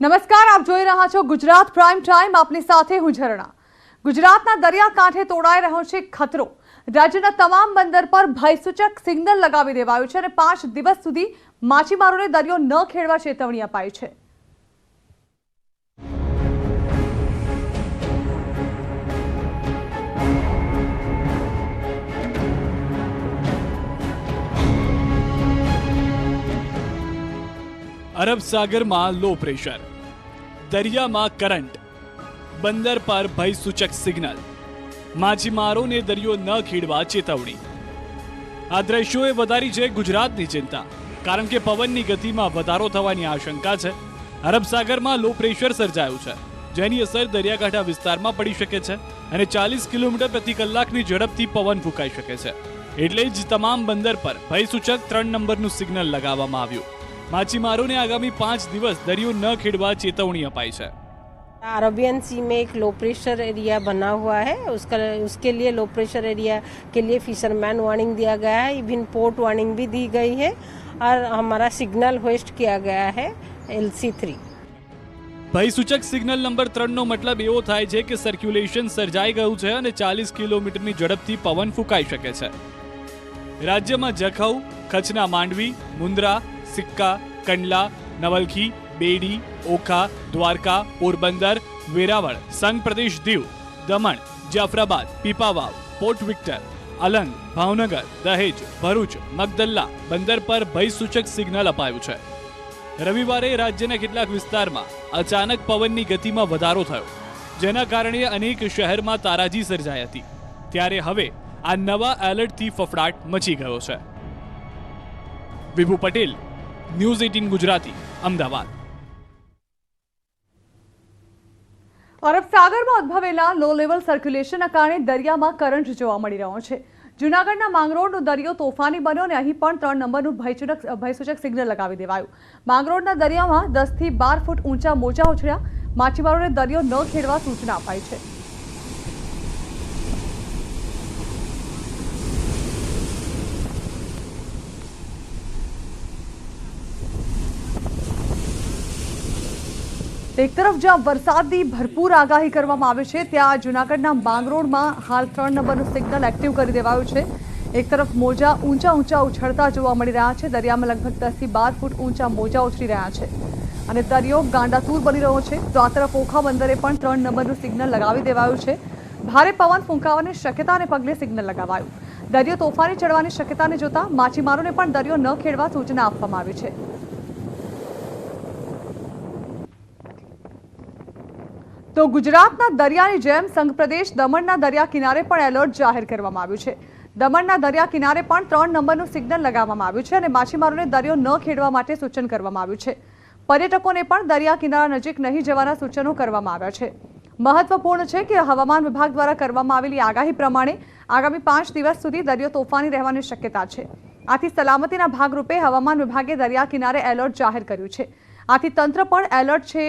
નમસ્કાર, આપ જોઈ રહ્યા છો ગુજરાત પ્રાઇમ ટાઈમ. આપની સાથે હું ઝરણા. ગુજરાતના દરિયાકાંઠે તોડાઈ રહ્યો છે ખતરો. રાજ્યના તમામ બંદર પર ભયસૂચક સિગ્નલ લગાવી દેવાયું છે અને 5 દિવસ સુધી માછીમારોને દરિયો ન ખેડવા ચેતવણી અપાઈ છે. અરબ સાગરમાં લો પ્રેશર, દરિયામાં કરંટ, બંદર પર ભયસૂચક સિગ્નલ, માછીમારોને દરિયો ન ખેડવા ચેતવણી. આ દ્રશ્યોએ વધારી છે ગુજરાતની ચિંતા, કારણ કે પવનની ગતિમાં વધારો થવાની આશંકા છે. અરબ સાગરમાં લો પ્રેશર સર્જાયું છે, જેની અસર દરિયાકાંઠા વિસ્તારમાં પડી શકે છે અને 40 કિલોમીટર પ્રતિ કલાકની ઝડપથી પવન ફૂંકાઈ શકે છે. એટલે જ તમામ બંદર પર ભયસૂચક 3 નંબરનું સિગ્નલ લગાવવામાં આવ્યું. माछीमारों ने आगामी 5 दिवस दरियो न खेड़वा चेतावनी अपाई है. अरबियन सी में एक लो प्रेशर एरिया बना हुआ है, उसके लिए लो प्रेशर एरिया के लिए फिशरमैन वार्निंग दिया गया है, इवन पोर्ट वार्निंग भी दी गई है और हमारा सिग्नल होस्ट किया गया है LC3. ભયસૂચક સિગ્નલ નંબર 3 નો મતલબ એવો થાય છે કે સર્ક્યુલેશન સર્જાઈ ગયું છે અને 40 કિલોમીટરની ઝડપથી પવન ફૂંકાઈ શકે છે. રાજ્યમાં જખૌ, કચ્છના માંડવી, મુન્દ્રા, સિક્કા, કંડલા, નવલખી, બેડી, ઓખા, દ્વારકા, પોરબંદર, વેરાવળ, સંઘ પ્રદેશ દીવ, દમણ, જાફરાબાદ, પીપાવાવ, પોર્ટ વિક્ટર, અલંગ, ભાવનગર, દહેજ, ભરૂચ, મગદલ્લા બંદર પર ભયસૂચક સિગ્નલ અપાયું છે. રવિવારે રાજ્યના કેટલાક વિસ્તારમાં અચાનક પવનની ગતિમાં વધારો થયો, જેના કારણે અનેક શહેરમાં તારાજી સર્જાઈ હતી. ત્યારે હવે આ નવા એલર્ટથી ફફડાટ મચી ગયો છે. વિભુ પટેલ, ન્યૂઝ 18 ગુજરાતી, અમદાવાદ. અરબ સાગરમાં ઉદ્ભવેલા લો લેવલ સર્ક્યુલેશનના કારણે દરિયામાં કરંટ જોવા મળી રહ્યો છે. જૂનાગઢના માંગરોળનો દરિયો તોફાની બન્યો અને અહીં પણ 3 નંબરનું ભયસૂચક સિગ્નલ લગાવી દેવાયું. માંગરોળના દરિયામાં 10 થી 12 ફૂટ ઊંચા મોજા ઉછળ્યા. માછીમારોને દરિયો ન ખેડવા સૂચના અપાઈ છે. એક તરફ જ્યાં વરસાદની ભરપૂર આગાહી કરવામાં આવી છે, ત્યાં જૂનાગઢના માંગરોળમાં હાલ 3 નંબરનું સિગ્નલ એક્ટિવ કરી દેવાયું છે. એક તરફ મોજા ઊંચા ઉછળતા જોવા મળી રહ્યા છે. દરિયામાં લગભગ 10 થી 12 ફૂટ ઊંચા મોજા ઉછળી રહ્યા છે અને દરિયો ગાંડાતૂર બની રહ્યો છે. તો આ તરફ ઓખા બંદરે પણ 3 નંબરનું સિગ્નલ લગાવી દેવાયું છે. ભારે પવન ફૂંકાવાની શક્યતાને પગલે સિગ્નલ લગાવાયું. દરિયો તોફાની ચડવાની શક્યતાને જોતા માછીમારોને પણ દરિયો ન ખેડવા સૂચના આપવામાં આવી છે. તો ગુજરાતના દરિયાની જેમ સંઘ પ્રદેશ દમણના દરિયા કિનારે પણ એલર્ટ જાહેર કરવામાં આવ્યું છે. દમણના દરિયા કિનારે પણ 3 નંબરનું સિગ્નલ લગાવવામાં આવ્યું છે અને માછીમારોને દરિયો ન ખેડવા માટે સૂચન કરવામાં આવ્યું છે. પર્યટકોને પણ દરિયા કિનારા નજીક નહીં જવાના સૂચનો કરવામાં આવ્યા છે. મહત્વપૂર્ણ છે કે હવામાન વિભાગ દ્વારા કરવામાં આવેલી આગાહી પ્રમાણે આગામી 5 દિવસ સુધી દરિયો તોફાની રહેવાની શક્યતા છે. આથી સલામતીના ભાગરૂપે હવામાન વિભાગે દરિયા કિનારે એલર્ટ જાહેર કર્યું છે. આથી તંત્ર પણ એલર્ટ છે.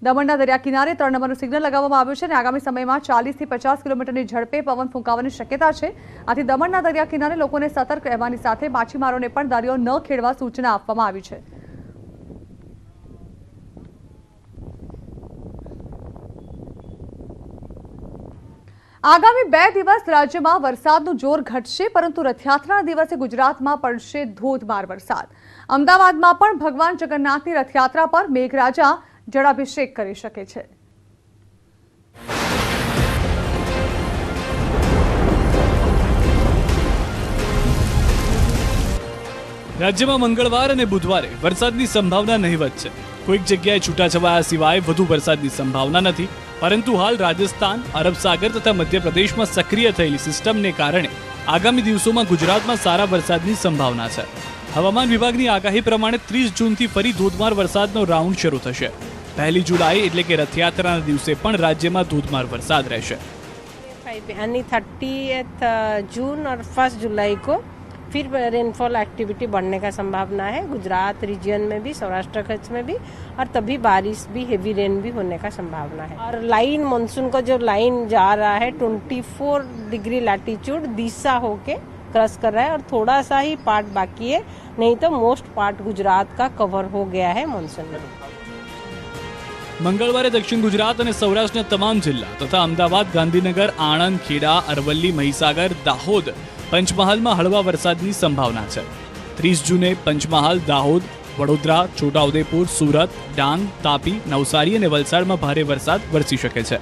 દમણના દરિયા કિનારે 3 નંબરનું સિગ્નલ લગાવવામાં આવ્યું છે અને આગામી સમયમાં 40 થી 50 કિલોમીટરની ઝડપે પવન ફૂંકાવાની શક્યતા છે. આથી દમણના દરિયા કિનારે લોકોને સતર્ક રહેવાની સાથે માછીમારોને પણ દરિયો ન ખેડવા સૂચના આપવામાં આવી છે. આગામી 2 દિવસ રાજ્યમાં વરસાદનું જોર ઘટશે, પરંતુ રથયાત્રાના દિવસે ગુજરાતમાં પડશે ધોધમાર વરસાદ. અમદાવાદમાં પણ ભગવાન જગન્નાથની રથયાત્રા પર મેઘરાજા જળાભિષેક કરી શકે છે. રાજ્યમાં મંગળવાર અને બુધવારે વરસાદની સંભાવના નહીવત છે. કોઈક જગ્યાએ છૂટાછવાયા સિવાય વધુ વરસાદની સંભાવના નથી. પરંતુ હાલ રાજસ્થાન, અરબ સાગર તથા મધ્યપ્રદેશમાં સક્રિય થયેલી સિસ્ટમને કારણે આગામી દિવસોમાં ગુજરાતમાં સારા વરસાદની સંભાવના છે. હવામાન વિભાગની આગાહી પ્રમાણે 30 જૂનથી ફરી ધોધમાર વરસાદનો રાઉન્ડ શરૂ થશે. 1 जुलाई એટલે કે રથયાત્રાના દિવસે પણ રાજ્યમાં ધોધમાર વરસાદ રહેશે. यानी 30 जून और 1 जुलाई को फिर रेनफॉल एक्टिविटी बढ़ने का संभावना है गुजरात रीजन में भी, सौराष्ट्र कच्छ में भी, और तभी बारिश भी, हेवी रेन भी होने का संभावना है. और लाइन मानसून का जो लाइन जा रहा है 24 डिग्री लैटिट्यूड दिशा होके क्रॉस कर रहा है और थोड़ा सा ही पार्ट बाकी है, नहीं तो मोस्ट पार्ट गुजरात का कवर हो गया है मानसून में. મંગળવારે દક્ષિણ ગુજરાત અને સૌરાષ્ટ્રના તમામ જિલ્લા તથા અમદાવાદ, ગાંધીનગર, આણંદ, ખેડા, અરવલ્લી, મહીસાગર, દાહોદ, પંચમહાલમાં હળવા વરસાદની સંભાવના છે. 30 જૂને પંચમહાલ, દાહોદ, વડોદરા, છોટાઉદેપુર, સુરત, ડાંગ, તાપી, નવસારી અને વલસાડમાં ભારે વરસાદ વરસી શકે છે.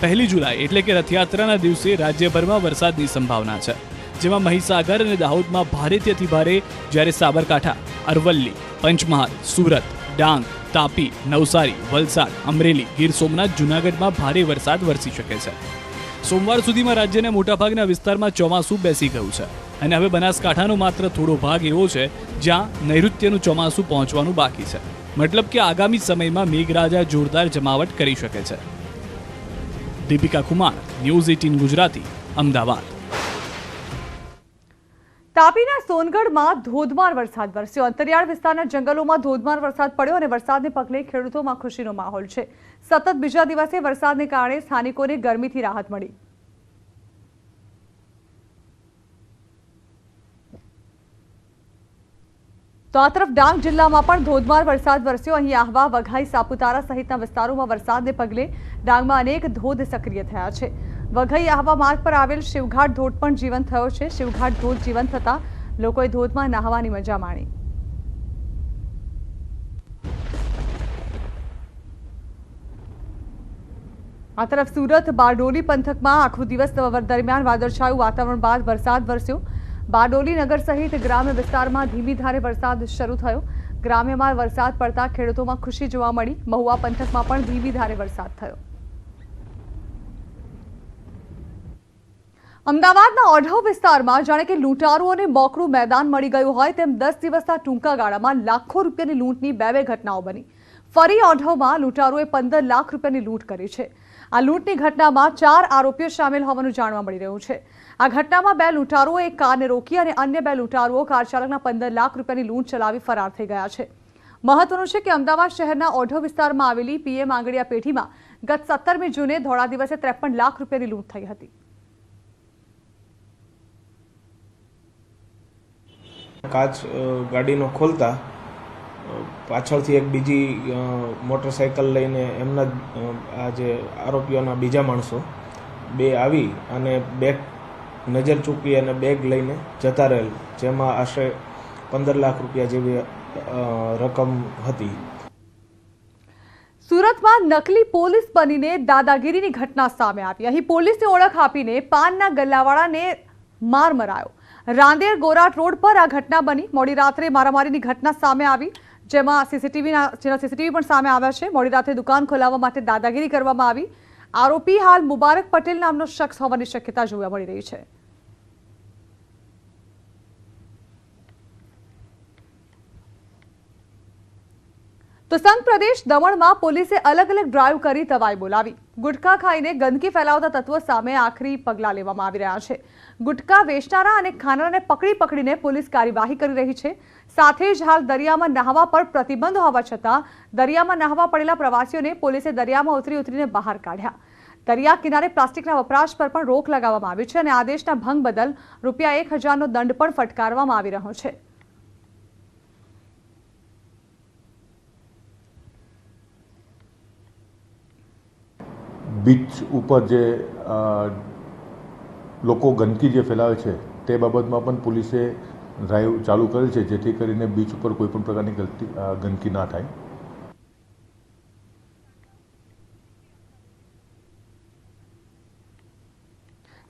1 જુલાઈ એટલે કે રથયાત્રાના દિવસે રાજ્યભરમાં વરસાદની સંભાવના છે, જેમાં મહીસાગર અને દાહોદમાં ભારેથી અતિભારે, જ્યારે સાબરકાંઠા, અરવલ્લી, પંચમહાલ, સુરત, ડાંગ, તાપી, નવસારી, વલસાડ, અમરેલી, ગીર સોમનાથ, જૂનાગઢમાં ભારે વરસાદ વરસી શકે છે. સોમવાર સુધીમાં રાજ્યના મોટાભાગના વિસ્તારમાં ચોમાસું બેસી ગયું છે અને હવે બનાસકાંઠાનો માત્ર થોડો ભાગ એવો છે જ્યાં નૈઋત્યનું ચોમાસું પહોંચવાનું બાકી છે. મતલબ કે આગામી સમયમાં મેઘરાજા જોરદાર જમાવટ કરી શકે છે. દીપિકા કુમાર, ન્યૂઝ 18 ગુજરાતી, અમદાવાદ. તાપીના સોનગઢમાં ધોધમાર વરસાદ વરસ્યો. અંતરિયાળ વિસ્તારના જંગલોમાં ધોધમાર વરસાદ પડ્યો અને વરસાદને પગલે ખેડૂતોમાં ખુશીનો માહોલ છે. સતત બીજા દિવસે વરસાદને કારણે સ્થાનિકોને ગરમીથી રાહત મળી. તો આ તરફ ડાંગ જિલ્લામાં પણ ધોધમાર વરસાદ વરસ્યો. અહીં આહવા, વઘાઈ, સાપુતારા સહિતના વિસ્તારોમાં વરસાદને પગલે ડાંગમાં અનેક ધોધ સક્રિય થયા છે. વઘઈ આહવા માર્ગ પર આવેલ શિવઘાટ ધોધ પણ જીવંત થયો છે. શિવઘાટ ધોધ જીવંત થતા લોકોએ ધોધમાં નહાવાની મજા માણી. આ તરફ સુરત બારડોલી પંથકમાં આખો દિવસ દરમિયાન વાદળછાયું વાતાવરણ બાદ વરસાદ વરસ્યો. બારડોલી નગર સહિત ગ્રામ્ય વિસ્તારમાં ધીમી ધારે વરસાદ શરૂ થયો. ગ્રામ્યમાં વરસાદ પડતા ખેડૂતોમાં ખુશી જોવા મળી. મહુવા પંથકમાં પણ ધીમી ધારે વરસાદ થયો. અમદાવાદના ઓઢવ વિસ્તારમાં જાણે કે લૂંટારુઓને મોકળું મેદાન મળી ગયું હોય તેમ 10 દિવસના ટૂંકા ગાળામાં લાખો રૂપિયાની લૂંટની બે ઘટનાઓ બની. ફરી ઓઢવમાં લૂંટારુઓએ 15 લાખ રૂપિયાની લૂંટ કરી છે. આ લૂંટની ઘટનામાં 4 આરોપીઓ સામેલ હોવાનું જાણવા મળી રહ્યું છે. આ ઘટનામાં 2 લૂંટારુઓએ કારને રોકી અને અન્ય 2 લૂંટારુઓ કાર ચાલકના 15 લાખ રૂપિયાની લૂંટ ચલાવી ફરાર થઈ ગયા છે. મહત્વનું છે કે અમદાવાદ શહેરના ઓઢવ વિસ્તારમાં આવેલી પીએમ આંગડિયા પેઢીમાં ગત 17મી જૂને ધોળા દિવસે 53 લાખ રૂપિયાની લૂંટ થઈ હતી. કાચ ગાડીનો ખોલતા પાછળથી એક બીજી મોટરસાઇકલ લઈને એમના આ જે આરોપીઓના બીજા માણસો 2 આવી અને બેગ નજર ચૂકી અને બેગ લઈને જતા રહેલ, જેમાં આશરે 15 લાખ રૂપિયા જેવી રકમ હતી. સુરતમાં નકલી પોલીસ બનીને દાદાગીરીની ઘટના સામે આવી. અહીં પોલીસની ઓળખ આપીને પાનના ગલ્લાવાળાને માર મરાયો. રાંદેર ગોરાટ રોડ પર આ ઘટના બની. મોડી રાત્રે મારામારીની ઘટના સામે આવી, જેમાં સીસીટીવી પણ સામે આવ્યા છે. મોડી રાત્રે દુકાન ખોલાવવા માટે દાદાગીરી કરવામાં આવી. આરોપી હાલ મુબારક પટેલ નામનો શખ્સ હોવાની શક્યતા જોવા મળી રહી છે. તો સંઘ પ્રદેશ દમણમાં પોલીસે અલગ અલગ ડ્રાઈવ કરી તવાઈ બોલાવી. ગુટખા ખાઈને ગંદકી ફેલાવતા તત્વો સામે આખરી પગલાં લેવામાં આવી રહ્યા છે. ગુટખા વેચનારા અને ખાનારાને પકડીને પોલીસ કાર્યવાહી કરી રહી છે. સાથે જ હાલ દરિયામાં નહાવા પર પ્રતિબંધ હોવા છતાં દરિયામાં નહાવા પડેલા પ્રવાસીઓને પોલીસે દરિયામાં ઉતરીને બહાર કાઢ્યા. દરિયા કિનારે પ્લાસ્ટિકના વપરાશ પર પણ રોક લગાવવામાં આવી છે અને આદેશના ભંગ બદલ ₹1000નો દંડ પણ ફટકારવામાં આવી રહ્યો છે. બીચ ઉપર જે લોકો ગંદકી જે ફેલાવે છે તે બાબતમાં પણ પોલીસે ડ્રાઈવ ચાલુ કરેલ છે, જેથી કરીને બીચ ઉપર કોઈ પણ પ્રકારની ગંદકી ના થાય.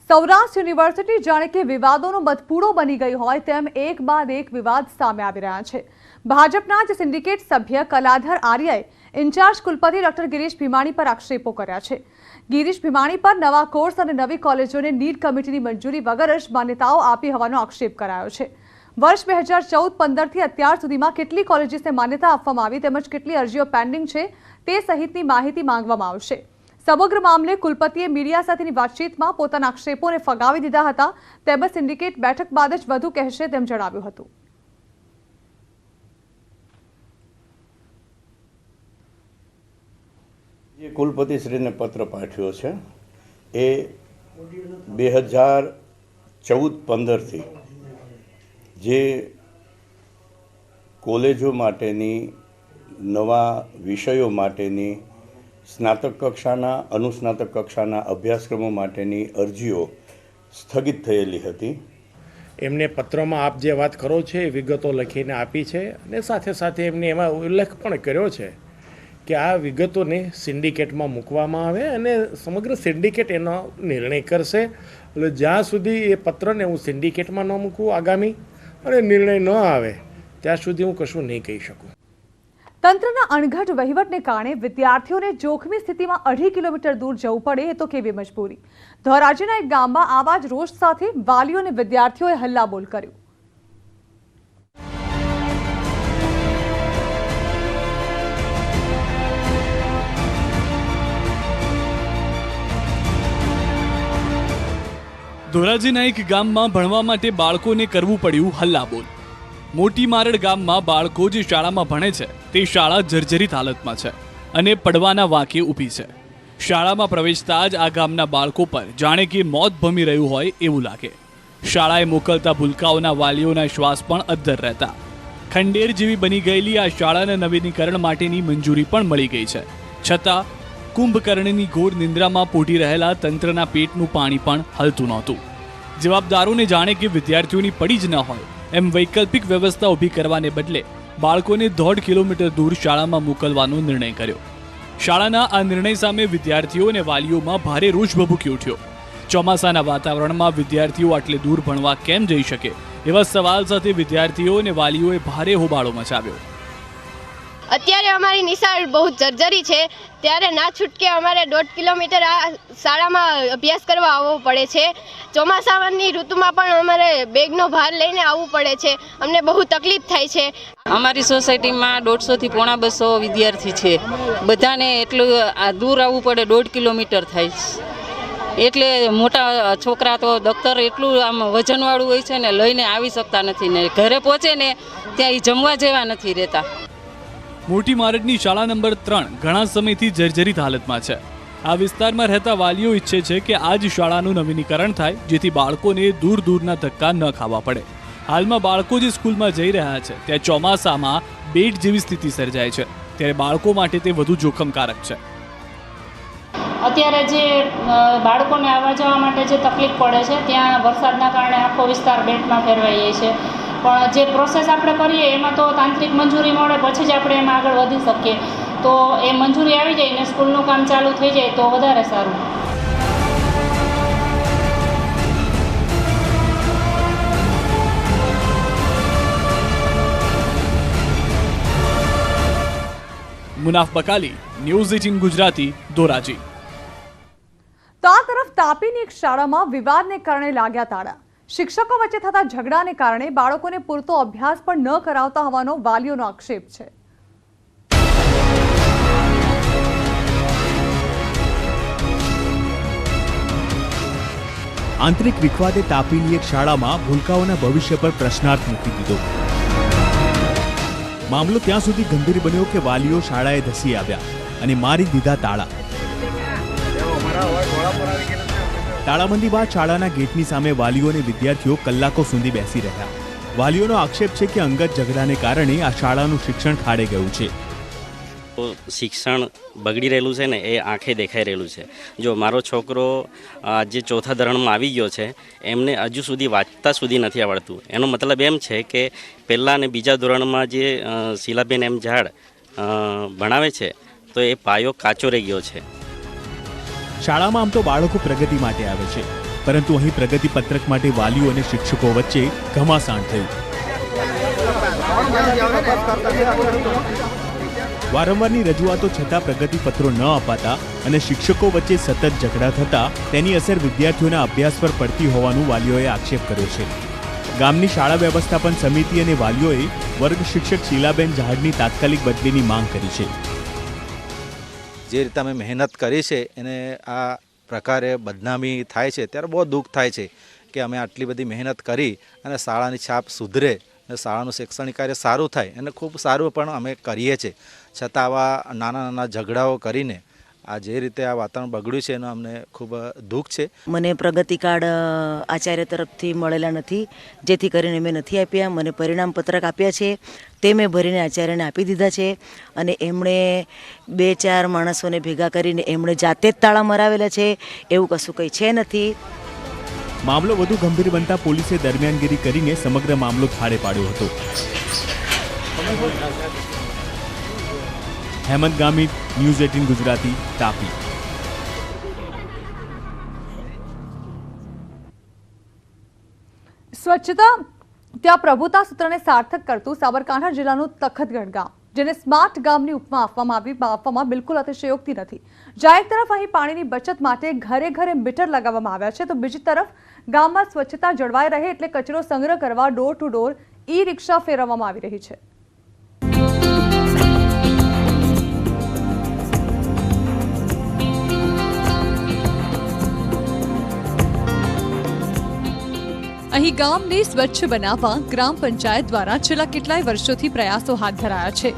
સૌરાષ્ટ્ર યુનિવર્સિટી જાણે કે વિવાદોનો મધપૂડો બની ગઈ હોય તેમ એક બાદ એક વિવાદ સામે આવી રહ્યા છે. ભાજપના જ સિન્ડિકેટ સભ્ય કલાધર આર્યાએ ઇન્ચાર્જ કુલપતિ ડોક્ટર ગિરીશ ભીમાણી પર આક્ષેપો કર્યા છે. ગિરીશ ભીમાણી પર નવા કોર્સ અને નવી કોલેજોને નીટ કમિટીની મંજૂરી વગર જ માન્યતાઓ આપી હોવાનો આક્ષેપ કરાયો છે. વર્ષ 2014-15થી અત્યાર સુધીમાં કેટલી કોલેજીસને માન્યતા આપવામાં આવી તેમજ કેટલી અરજીઓ પેન્ડિંગ છે તે સહિતની માહિતી માંગવામાં આવશે. સમગ્ર મામલે કુલપતિએ મીડિયા સાથેની વાતચીતમાં પોતાના આક્ષેપોને ફગાવી દીધા હતા તેમજ સિન્ડિકેટ બેઠક બાદ જ વધુ કહેશે તેમ જણાવ્યું હતું. જે કુલપતિશ્રીને પત્ર પાઠવ્યો છે એ 2014-15થી જે કોલેજો માટેની નવા વિષયો માટેની સ્નાતક કક્ષાના અનુસ્નાતક કક્ષાના અભ્યાસક્રમો માટેની અરજીઓ સ્થગિત થયેલી હતી. એમને પત્રમાં આપ જે વાત કરો છો એ વિગતો લખીને આપી છે અને સાથે સાથે એમને એમાં ઉલ્લેખ પણ કર્યો છે કે આ વિગતોને સિન્ડિકેટમાં મૂકવામાં આવે અને સમગ્ર સિન્ડિકેટ એનો નિર્ણય કરશે. એટલે જ્યાં સુધી એ પત્રને હું સિન્ડિકેટમાં ન મૂકું આગામી અને નિર્ણય ન આવે ત્યાં સુધી હું કશું નહીં કહી શકું. તંત્રના અણઘડ વહીવટને કારણે વિદ્યાર્થીઓને જોખમી સ્થિતિમાં 2.5 કિલોમીટર દૂર જવું પડે એ તો કેવી મજબૂરી. ધોરાજીના એક ગામમાં આવા જ રોષ સાથે વાલીઓ અને વિદ્યાર્થીઓએ હલ્લાબોલ કર્યું. ધોરાજીના એક ગામમાં ભણવા માટે બાળકોને કરવું પડ્યું હલ્લાબોલ. મોટી મારડ ગામમાં બાળકો જે શાળામાં ભણે છે તે શાળા જર્જરિત હાલતમાં છે અને પડવાના વાંકે ઊભી છે. શાળામાં પ્રવેશતા જ આ ગામના બાળકો પર જાણે કે મોત ભમી રહ્યું હોય એવું લાગે. શાળાએ મોકલતા ભૂલકાઓના વાલીઓના શ્વાસ પણ અદ્ધર રહેતા. ખંડેર જેવી બની ગયેલી આ શાળાના નવીનીકરણ માટેની મંજૂરી પણ મળી ગઈ છે, છતાં કુંભકર્ણની ઘોર નિંદ્રામાં પોઢી રહેલા તંત્રના પેટનું પાણી પણ હલતું નહોતું. જવાબદારોને જાણે કે વિદ્યાર્થીઓની પડી જ ન હોય એમ વૈકલ્પિક વ્યવસ્થા ઊભી કરવાને બદલે બાળકોને 1.5 કિલોમીટર દૂર શાળામાં મોકલવાનો નિર્ણય કર્યો. શાળાના આ નિર્ણય સામે વિદ્યાર્થીઓ અને વાલીઓમાં ભારે રોષ ભભૂકી ઉઠ્યો. ચોમાસાના વાતાવરણમાં વિદ્યાર્થીઓ આટલે દૂર ભણવા કેમ જઈ શકે એવા સવાલ સાથે વિદ્યાર્થીઓ અને વાલીઓએ ભારે હોબાળો મચાવ્યો. અત્યારે અમારી નિશાળ બહુ જર્જરી છે, ત્યારે ના છૂટકે અમારે 1.5 કિલોમીટર આ શાળામાં અભ્યાસ કરવા આવવો પડે છે. ચોમાસાની ઋતુમાં પણ અમારે બેગનો ભાર લઈને આવવું પડે છે. અમને બહુ તકલીફ થાય છે. અમારી સોસાયટીમાં 150 થી 250 વિદ્યાર્થી છે. બધાને એટલું દૂર આવવું પડે, 1.5 કિલોમીટર થાય. એટલે મોટા છોકરા તો દફતર એટલું આમ વજનવાળું હોય છે ને લઈને આવી શકતા નથી ને ઘરે પહોંચે ને ત્યાં એ જમવા જેવા નથી રહેતા. મોટી મારડની શાળા નંબર 3 ઘણા સમયથી જર્જરિત હાલતમાં છે. આ વિસ્તારમાં રહેતા વાલીઓ ઈચ્છે છે કે આ જ શાળાનું નવીનીકરણ થાય, જેથી બાળકોને દૂર દૂરના ધક્કા ન ખાવા પડે. હાલમાં બાળકો જે સ્કૂલમાં જઈ રહ્યા છે ત્યાં ચોમાસામાં બેટ જેવી સ્થિતિ સર્જાય છે, ત્યારે બાળકો માટે તે વધુ જોખમકારક છે. અત્યારે જે બાળકોને આવવા જવા માટે જે તકલીફ પડે છે ત્યાં વરસાદના કારણે આખો વિસ્તાર બેટમાં ફેરવાઈ જાય છે. પણ જે પ્રોસેસ આપણે કરીએ એમાં તો તાંત્રિક મંજૂરી મળે પછી જ આપણે એમાં આગળ વધી શકીએ. તો એ મંજૂરી આવી જાય ને સ્કૂલનું કામ ચાલુ થઈ જાય તો વધારે સારું. મુનાફ બકાલી, ન્યૂઝ 18 ગુજરાતી, ધોરાજી. તો આ તરફ તાપીની એક શાળામાં વિવાદને કારણે લાગ્યા તાળા. શિક્ષકો વચ્ચે થતા ઝઘડાને કારણે બાળકોને પૂરતો અભ્યાસ પણ ન કરાવતા હોવાનો વાલીઓનો આક્ષેપ છે. આંતરિક વિખવાદે તાપીની એક શાળામાં ભૂલકાઓના ભવિષ્ય પર પ્રશ્નાર્થ મૂકી દીધો. મામલો ત્યાં સુધી ગંભીર બન્યો કે વાલીઓ શાળાએ ધસી આવ્યા અને મારી દીધા તાળા. તાળાબંધી બાદ શાળાના ગેટની સામે વાલીઓ અને વિદ્યાર્થીઓ કલાકો સુધી બેસી રહ્યા. વાલીઓનો આક્ષેપ છે કે અંગત ઝઘડાને કારણે આ શાળાનું શિક્ષણ ખાડે ગયું છે. શિક્ષણ બગડી રહેલું છે ને એ આંખે દેખાઈ રહેલું છે. જો મારો છોકરો જે 4થા ધોરણમાં આવી ગયો છે એમને હજુ સુધી વાંચતા સુધી નથી આવડતું. એનો મતલબ એમ છે કે પહેલાં અને બીજા ધોરણમાં જે શીલાબેન એમ ઝાડ ભણાવે છે તો એ પાયો કાચો રહી ગયો છે. શાળામાં આમ તો બાળકો પ્રગતિ માટે આવે છે, પરંતુ અહીં પ્રગતિ પત્રક માટે વાલીઓ અને શિક્ષકો વચ્ચે ઘમાસાણ થયું. વારંવારની રજૂઆતો છતાં પ્રગતિપત્રો ન અપાતા અને શિક્ષકો વચ્ચે સતત ઝઘડા થતા તેની અસર વિદ્યાર્થીઓના અભ્યાસ પર પડતી હોવાનું વાલીઓએ આક્ષેપ કર્યો છે. ગામની શાળા વ્યવસ્થાપન સમિતિ અને વાલીઓએ વર્ગ શિક્ષક શીલાબેન ઝાડની તાત્કાલિક બદલીની માંગ કરી છે. જે રીતે અમે મહેનત કરી છે એને આ પ્રકારે બદનામી થાય છે ત્યારે બહુ દુઃખ થાય છે કે અમે આટલી બધી મહેનત કરી અને શાળાની છાપ સુધરે અને શાળાનું શૈક્ષણિક કાર્ય સારું થાય અને ખૂબ સારું પણ અમે કરીએ છીએ, છતાં આવા નાના નાના ઝઘડાઓ કરીને આ જે રીતે આ વાતાવરણ બગડ્યું છે એનો અમને ખૂબ દુઃખ છે. મને પ્રગતિ કાર્ડ આચાર્ય તરફથી મળેલા નથી, જેથી કરીને મેં નથી આપ્યા. મને પરિણામ પત્રક આપ્યા છે તે મેં ભરીને આચાર્યને આપી દીધા છે અને એમણે 2-4 માણસોને ભેગા કરીને એમણે જાતે જ તાળા મરાવેલા છે. એવું કશું કંઈ છે નથી. મામલો વધુ ગંભીર બનતા પોલીસે દરમિયાનગીરી કરીને સમગ્ર મામલો થાળે પાડ્યો હતો. હેમંત ગામિત, ન્યૂઝ 18 ગુજરાતી, તાપી. સ્વચ્છતા ત્યાં પ્રભુતા સૂત્રને સાર્થક કરતું સાબરકાંઠા જિલ્લાનું તખતગઢ ગામ, જેને સ્માર્ટ ગામની ઉપમા આપવામાં બિલકુલ અતિશયોક્તિ નથી. જ્યાં એક તરફ અહીં પાણીની બચત માટે ઘરે ઘરે મીટર લગાવવામાં આવ્યા છે, તો બીજી તરફ ગામમાં સ્વચ્છતા જળવાઈ રહે એટલે કચરો સંગ્રહ કરવા ડોર ટુ ડોર ઈ રિક્ષા ફેરવવામાં આવી રહી છે. અહીં ગામને સ્વચ્છ બનાવવા ગ્રામ પંચાયત દ્વારા છેલ્લા કેટલાય વર્ષોથી પ્રયાસો હાથ ધરાયા છે.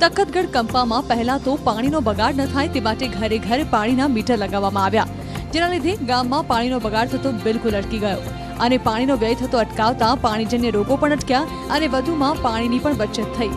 તખતગઢ કંપામાં પહેલા તો પાણીનો બગાડ ન થાય તે માટે ઘરે ઘરે પાણીના મીટર લગાવવામાં આવ્યા, જેના લીધે ગામમાં પાણીનો બગાડ થતો બિલકુલ અટકી ગયો અને પાણીનો વ્યય થતો અટકાવતા પાણીજન્ય રોગો પણ અટક્યા અને વધુમાં પાણીની પણ બચત થઈ,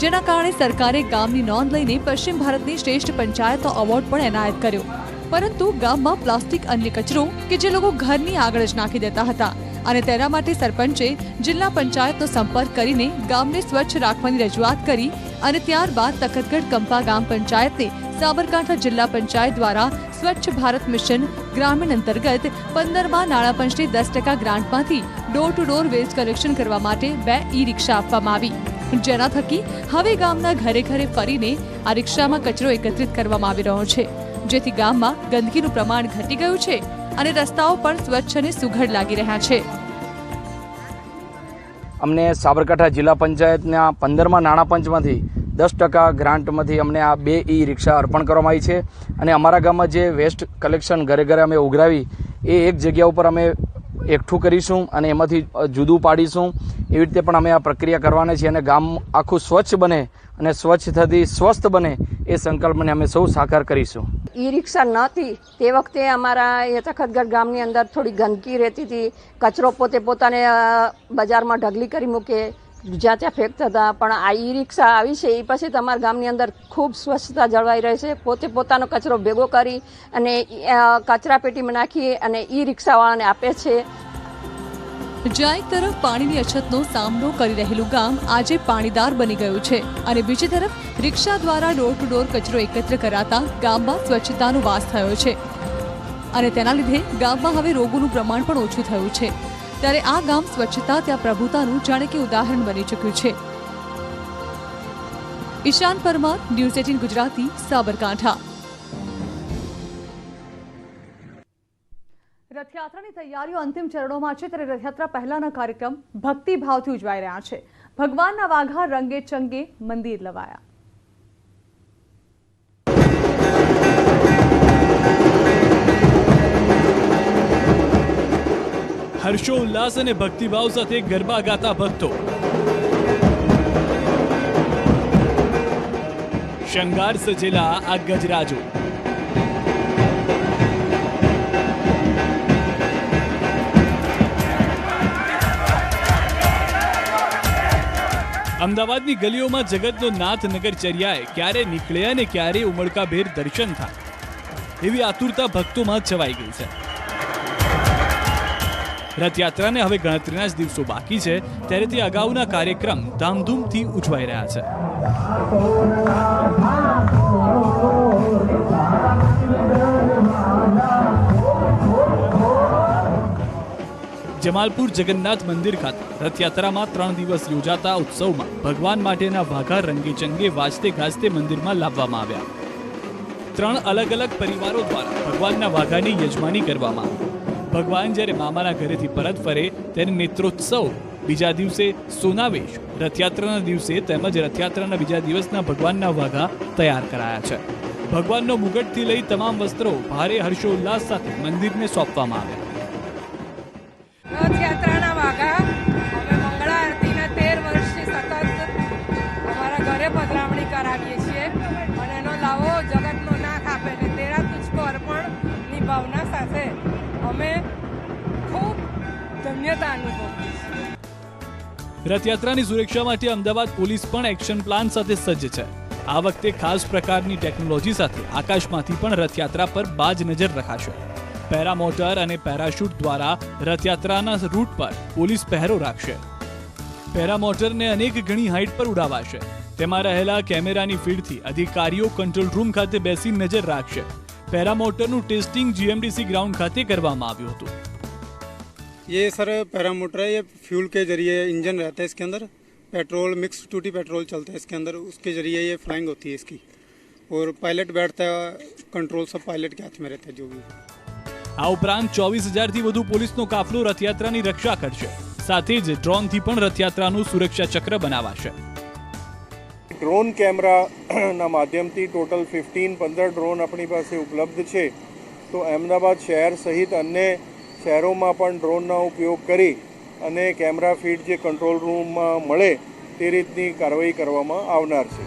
જેના કારણે સરકારે ગામની નોંધ લઈને પશ્ચિમ ભારતની શ્રેષ્ઠ પંચાયતનો એવોર્ડ પણ એનાયત કર્યો. પરંતુ ગામમાં પ્લાસ્ટિક અન્ય કચરો કે જે લોકો ઘરની આગળ જ નાખી દેતા હતા અને તેના માટે સરપંચે જિલ્લા પંચાયતનો સંપર્ક કરીને ગામને સ્વચ્છ રાખવાની રજૂઆત કરી અને ત્યારબાદ તખતગઢ કંપા ગામ પંચાયતને સાબરકાંઠા જિલ્લા પંચાયત દ્વારા સ્વચ્છ ભારત મિશન ગ્રામીણ અંતર્ગત 15મા નાણાપંચની 10% ગ્રાન્ટમાંથી door to door waste collection કરવા માટે 2 ઈ રિક્ષા આપવામાં આવી, જેના થકી હવે ગામના ઘરે ઘરે ફરીને આ રિક્ષામાં કચરો એકત્રિત કરવામાં આવી રહ્યો છે, જેથી ગામમાં ગંદકીનું પ્રમાણ ઘટી ગયું છે અને રસ્તાઓ પણ સ્વચ્છ અને સુઘડ લાગી રહ્યા છે. અમને સાબરકાંઠા જિલ્લા પંચાયતના 15મા નાણાપંચમાંથી 10% ગ્રાન્ટમાંથી અમને આ 2 ઈ રિક્ષા અર્પણ કરવામાં આવી છે અને અમારા ગામમાં જે વેસ્ટ કલેક્શન ઘરે ઘરે અમે ઉઘરાવી એ એક જગ્યા ઉપર અમે એકઠું કરીશું અને એમાંથી જુદું પાડીશું. એવી રીતે પણ અમે આ પ્રક્રિયા કરવાની છે અને ગામ આખું સ્વચ્છ બને અને સ્વચ્છ થતી સ્વસ્થ બને એ સંકલ્પને અમે સૌ સાકાર કરીશું. ઈ રિક્ષા નહોતી તે વખતે અમારા એ તખતગઢ ગામની અંદર થોડી ગંદકી રહેતી હતી, કચરો પોતે પોતાને બજારમાં ઢગલી કરી મૂકે, જ્યાં ત્યાં ફેંકતા હતા. પણ આ ઈ રિક્ષા આવી છે એ પછી તમારા ગામની અંદર ખૂબ સ્વચ્છતા જળવાઈ રહે છે. પોતે પોતાનો કચરો ભેગો કરી અને કચરા પેટીમાં નાખી અને ઈ રિક્ષાવાળાને આપે છે. જ્યાં એક તરફ પાણીની અછતનો સામનો કરી રહેલું ગામ આજે પાણીદાર બની ગયું છે અને બીજી તરફ રિક્ષા દ્વારા ડોર ટુ ડોર કચરો એકત્ર કરાતા ગામમાં સ્વચ્છતાનો વાસ થયો છે અને તેના લીધે ગામમાં હવે રોગોનું પ્રમાણ પણ ઓછું થયું છે. ત્યારે આ ગામ સ્વચ્છતા ત્યાં પ્રભુતાનું જાણે કે ઉદાહરણ બની ચૂક્યું છે. ઈશાન પરમાર, ન્યૂઝ 18 ગુજરાતી, સાબરકાંઠા. રથયાત્રાની તૈયારીઓ અંતિમ ચરણોમાં છે, ત્યારે રથયાત્રા પહેલાના કાર્યક્રમ ભક્તિભાવથી ઉજવાઈ રહ્યા છે. ભગવાનના વાઘા રંગે ચંગે મંદિર લવાયા. હર્ષોલ્લાસ અને ભક્તિભાવ સાથે ગરબા ગાતા ભક્તો, શણગાર સજેલા આ ગજરાજો, અમદાવાદની ગલીઓમાં જગતનો નાથ નગરચર્યાએ ક્યારે નીકળે અને ક્યારે ઉમળકાભેર દર્શન થાય એવી આતુરતા ભક્તોમાં છવાઈ ગઈ છે. રથયાત્રાને હવે ગણતરીના જ દિવસો બાકી છે, ત્યારે તે અગાઉના કાર્યક્રમ ધામધૂમથી ઉજવાઈ રહ્યા છે. જમાલપુર જગન્નાથ મંદિર ખાતે રથયાત્રામાં 3 દિવસ યોજાતા ઉત્સવમાં ભગવાન માટેના વાઘા રંગેચંગે વાજતે ગાજતે મંદિરમાં લાવવામાં આવ્યા. 3 અલગ અલગ પરિવારો દ્વારા ભગવાનના વાઘાની યજમાની કરવામાં આવી. ભગવાન જ્યારે મામાના ઘરેથી પરત ફરે ત્યારે નેત્રોત્સવ, બીજા દિવસે સોનાવેશ, રથયાત્રાના દિવસે તેમજ રથયાત્રાના બીજા દિવસના ભગવાનના વાઘા તૈયાર કરાયા છે. ભગવાનનો મુગટથી લઈ તમામ વસ્ત્રો ભારે હર્ષોલ્લાસ સાથે મંદિરને સોંપવામાં આવ્યા. રથયાત્રાના વાઘા અમે મંગળા આરતીના 13 વર્ષથી સતત અમારા ઘરે પધરામણી કરાવીએ છીએ અને એનો લાવો જગતનો નાથ આપે અમે ખૂબ ધન્યતા અનુભવીએ છીએ. રથયાત્રાની સુરક્ષા માટે અમદાવાદ પોલીસ પણ એક્શન પ્લાન સાથે સજ્જ છે. આ વખતે ખાસ પ્રકારની ટેકનોલોજી સાથે આકાશમાંથી પણ રથયાત્રા પર બાજ નજર રખાશે. પેરામોટર અને પેરાશૂટ દ્વારા રથયાત્રાના રૂટ પર પોલીસ પહેરો રાખશે. પેરામોટરને અનેક ગણી હાઈટ પર ઉડાવાશે. તેમાં રહેલા કેમેરાની ફીડથી અધિકારીઓ કંટ્રોલ રૂમ ખાતે બેસી નજર રાખશે. પેરામોટરનું ટેસ્ટિંગ જીએમડીસી ગ્રાઉન્ડ ખાતે કરવામાં આવ્યું હતું. ये सर पैरामोटर है, ये फ्यूल के जरिए इंजन रहता है इसके अंदर, पेट्रोल मिक्स टूटी पेट्रोल चलता है इसके अंदर, उसके जरिए ये फ्लाइंग होती है इसकी, और पायलट बैठता है, कंट्रोल सब पायलट के हाथ में रहता है जो भी. આ ઉપરાંત 24,000થી વધુ પોલીસનો કાફલો રથયાત્રાની રક્ષા કરશે. સાથે જ ડ્રોનથી પણ રથયાત્રાનું સુરક્ષા ચક્ર બનાવાશે. ડ્રોન કેમેરાના માધ્યમથી ટોટલ 15 ડ્રોન આપણી પાસે ઉપલબ્ધ છે. તો અમદાવાદ શહેર સહિત અન્ય શહેરોમાં પણ ડ્રોનનો ઉપયોગ કરી અને કેમેરા ફીડ જે કંટ્રોલ રૂમમાં મળે તે રીતની કાર્યવાહી કરવામાં આવનાર છે.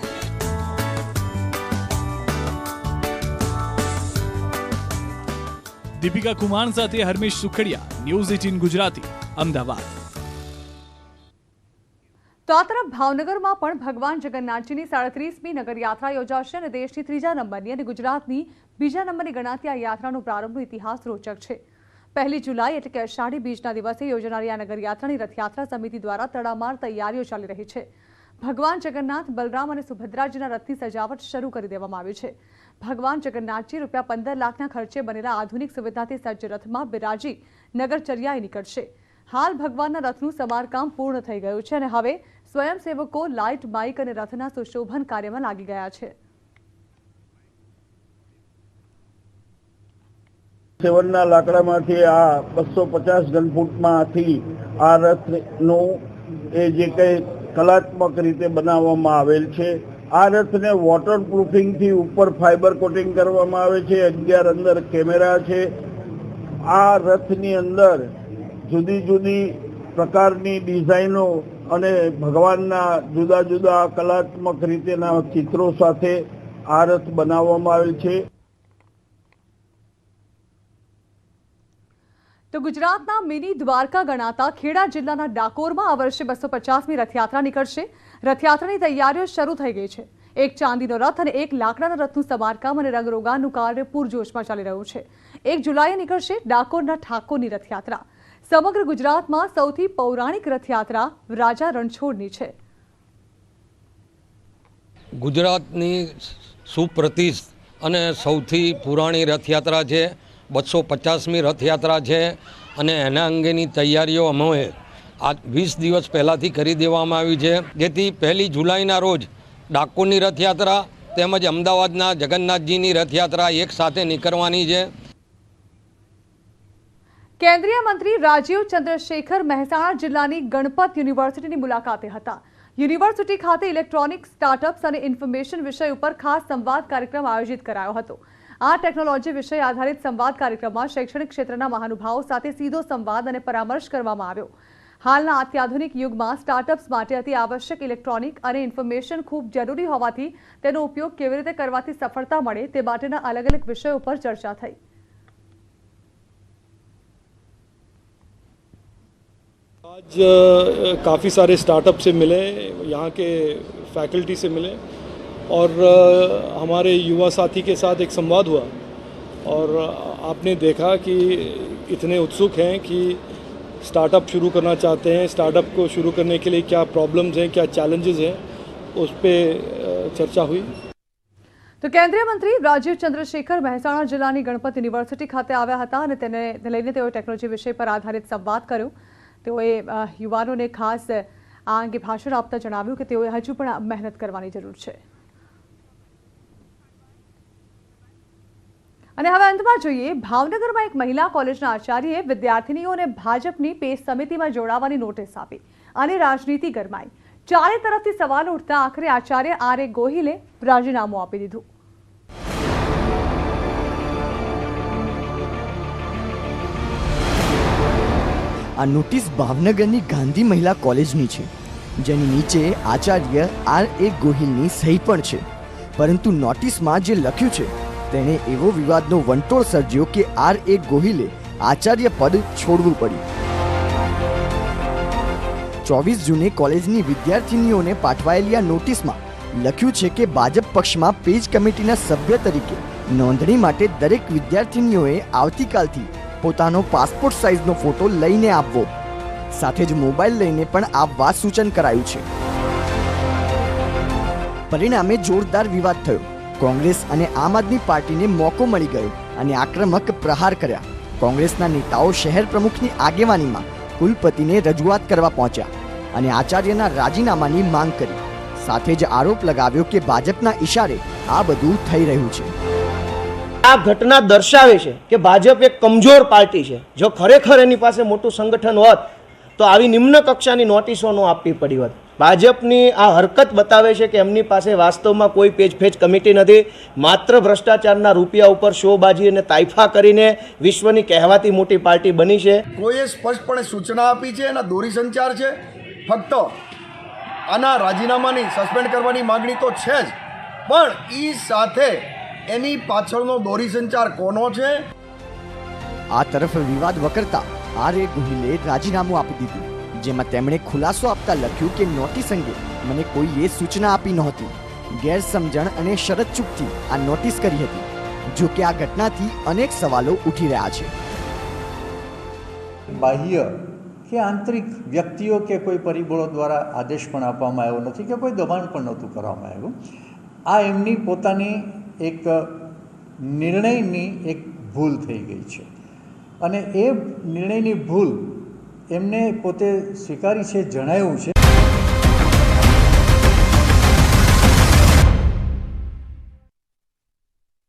દીપિકા કુમાર સાથે હરમેશ સુખડિયા, ન્યૂઝ 18 ગુજરાતી, અમદાવાદ. તો આ તરફ ભાવનગરમાં પણ ભગવાન જગન્નાથજીની 37મી નગરયાત્રા યોજાશે અને દેશની 3જા નંબરની અને ગુજરાતની 2જા નંબરની ગણાતી આ યાત્રાનો પ્રારંભનો ઇતિહાસ રોચક છે. 1 જુલાઈ એટલે કે અષાઢી બીજના દિવસે યોજાનારી આ નગરયાત્રાની રથયાત્રા સમિતિ દ્વારા તડામાર તૈયારીઓ ચાલી રહી છે. ભગવાન જગન્નાથ, બલરામ અને સુભદ્રાજીના રથની સજાવટ શરૂ કરી દેવામાં આવી છે. ભગવાન જગન્નાથજી ₹15 લાખના ખર્ચે બનેલા આધુનિક સુવિધાથી સજ્જ રથમાં બિરાજી નગરચર્યાએ નીકળશે. હાલ ભગવાનના રથનું સમારકામ પૂર્ણ થઈ ગયું છે અને હવે સ્વયંસેવકો લાઇટ, માઇક અને રથના સુશોભન કાર્યમાં લાગી ગયા છે. સેવનના લાકડામાંથી આ 250 ઘનફૂટમાંથી આ રથનું એ જે કંઈ કલાત્મક રીતે બનાવવામાં આવેલ છે. આ રથને વોટર પ્રૂફિંગથી ઉપર ફાઇબર કોટિંગ કરવામાં આવે છે. 11 અંદર કેમેરા છે. આ રથની અંદર જુદી જુદી પ્રકારની ડિઝાઇનો અને ભગવાનના જુદા જુદા કલાત્મક રીતેના ચિત્રો સાથે આ રથ બનાવવામાં આવેલ છે. તો ગુજરાતના મિની દ્વારકા ગણાતા ખેડા જિલ્લાના ડાકોરમાં આ વર્ષે 250મી રથયાત્રા નીકળશે. રથયાત્રાની તૈયારીઓ શરૂ થઈ ગઈ છે. એક ચાંદીનો રથ અને એક લાકડાના રથનું સમારકામ અને રંગરોગાનનું કાર્ય પૂરજોશમાં ચાલી રહ્યું છે. 1 જુલાઈએ નીકળશે ડાકોરના ઠાકોરની રથયાત્રા. સમગ્ર ગુજરાતમાં સૌથી પૌરાણિક રથયાત્રા રાજા રણછોડની છે. ગુજરાતની સુપ્રતિષ્ઠ અને સૌથી પુરાણી રથયાત્રા છે. 250મી રથયાત્રા છે અને એના અંગેની તૈયારીઓ અમે આ 20 દિવસ પહેલાંથી કરી દેવામાં આવી છે, જેથી 1 જુલાઈના રોજ ડાકોરની રથયાત્રા તેમજ અમદાવાદના જગન્નાથજીની રથયાત્રા એક સાથે નીકળવાની છે. કેન્દ્રીય મંત્રી રાજીવ ચંદ્રશેખર મહેસાણા જિલ્લાની ગણપત યુનિવર્સિટીની મુલાકાતે હતા. યુનિવર્સિટી ખાતે ઇલેક્ટ્રોનિક સ્ટાર્ટઅપ્સ અને ઇન્ફોર્મેશન વિષય ઉપર ખાસ સંવાદ કાર્યક્રમ આયોજિત કરાયો હતો. આ ટેકનોલોજી વિષય આધારિત સંવાદ કાર્યક્રમમાં શૈક્ષણિક ક્ષેત્રના મહાનુભાવો સાથે સીધો સંવાદ અને પરામર્શ કરવામાં આવ્યો. હાલના અત્યાધુનિક યુગમાં સ્ટાર્ટઅપ્સ માટે અતિ આવશ્યક ઇલેક્ટ્રોનિક અને ઇન્ફોર્મેશન ખૂબ જરૂરી હોવાથી તેનો ઉપયોગ કેવી રીતે કરવાથી સફળતા મળે તે માટેના અલગ અલગ વિષયો પર ચર્ચા થઈ. आज काफ़ी सारे स्टार्टअप से मिले, यहाँ के फैकल्टी से मिले और हमारे युवा साथी के साथ एक संवाद हुआ और आपने देखा कि इतने उत्सुक हैं कि स्टार्टअप शुरू करना चाहते हैं. स्टार्टअप को शुरू करने के लिए क्या प्रॉब्लम्स हैं, क्या चैलेंजेस हैं, उस पर चर्चा हुई. તો કેન્દ્રીય મંત્રી રાજીવ ચંદ્રશેખર મહેસાણા જિલ્લાની ગણપત યુનિવર્સિટી ખાતે આવ્યા હતા અને તેને લઈને તેઓએ ટેકનોલોજી વિષય પર આધારિત સંવાદ કર્યો. તેઓએ યુવાનોને ખાસ આ અંગે ભાષણ આપતા જણાવ્યું કે તેઓએ હજુ પણ મહેનત કરવાની જરૂર છે. અને હવે અંતમાં જોઈએ, ભાવનગરમાં એક મહિલા કોલેજના આચાર્યએ વિદ્યાર્થીનીઓને ભાજપની પેજ સમિતિમાં જોડાવાની નોટિસ આપી અને રાજનીતિ ગરમાઈ. ચારે તરફથી સવાલો ઉઠતા આખરે આચાર્ય આર એ ગોહિલે રાજીનામું આપી દીધું. આ નોટિસ ભાવનગરની ગાંધી મહિલા કોલેજની છે, જેની નીચે આચાર્ય આર એ ગોહિલની સહી પણ છે. પરંતુ નોટિસમાં જે લખ્યું છે તેણે એવો વિવાદનો વંટોળ સર્જ્યો કે આર એ ગોહિલે આચાર્ય પદ છોડવું પડ્યું. 24 જૂને કોલેજની વિદ્યાર્થીનીઓને પાઠવાયેલી આ નોટિસમાં લખ્યું છે કે ભાજપ પક્ષમાં પેજ કમિટીના સભ્ય તરીકે નોંધણી માટે દરેક વિદ્યાર્થીનીઓએ આવતીકાલથી પોતાનો પાસપોર્ટ સાઇઝનો ફોટો લઈને આવવો, સાથે જ મોબાઈલ લઈને પણ આવવા સૂચન કરાયું છે. પરિણામે જોરદાર વિવાદ થયો. કોંગ્રેસ અને આમ આદમી પાર્ટીને મોકો મળી ગયો અને આક્રમક પ્રહાર કર્યા. કોંગ્રેસના નેતાઓ શહેર પ્રમુખની આગેવાનીમાં કુલપતિને રજૂઆત કરવા પહોંચ્યા અને આચાર્યના રાજીનામાની માંગ કરી. સાથે જ આરોપ લગાવ્યો કે ભાજપના ઈશારે આ બધું થઈ રહ્યું છે. આ ઘટના દર્શાવે છે કે ભાજપ એક કમજોર પાર્ટી છે. જો ખરેખર એની પાસે મોટું સંગઠન હોત તો આવી નિમ્ન કક્ષાની નોટિસો ન આપવી પડી હોત. ભાજપની આ હરકત બતાવે છે કે એમની પાસે વાસ્તવમાં કોઈ પેજફેજ કમિટી નથી. માત્ર ભ્રષ્ટાચારના રૂપિયા ઉપર શોબાજી અને તાઇફા કરીને વિશ્વની કહેવાતી મોટી પાર્ટી બની છે. કોઈએ સ્પષ્ટપણે સૂચના આપી છે, એના દોરી સંચાર છે. ફક્ત આના રાજીનામાની સસ્પેન્ડ કરવાની માગણી તો છે જ, પણ એ સાથે એની પાછળનો દોરી સંચાર કોનો છે? આ તરફ વિવાદ વકરતા આર.એ. ગોહિલે રાજીનામું આપી દીધું, જેમાં તેમણે ખુલાસો આપતા લખ્યું કે નોટિસ અંગે મને કોઈએ સૂચના આપી નહોતી. ગેરસમજણ અને શરત ચૂકથી આ નોટિસ કરી હતી. જો કે આ ઘટનાથી અનેક સવાલો ઉઠી રહ્યા છે. બાહ્ય કે આંતરિક વ્યક્તિઓ કે કોઈ પરિબળો દ્વારા આદેશ પણ આપવામાં આવ્યો નથી કે કોઈ દબાણ પણ નહોતું કરવામાં આવ્યું. આ એમની પોતાની એક નિર્ણયની એક ભૂલ થઈ ગઈ છે અને એ નિર્ણયની ભૂલ એમને પોતે સ્વીકારી છે, જણાવ્યું છે.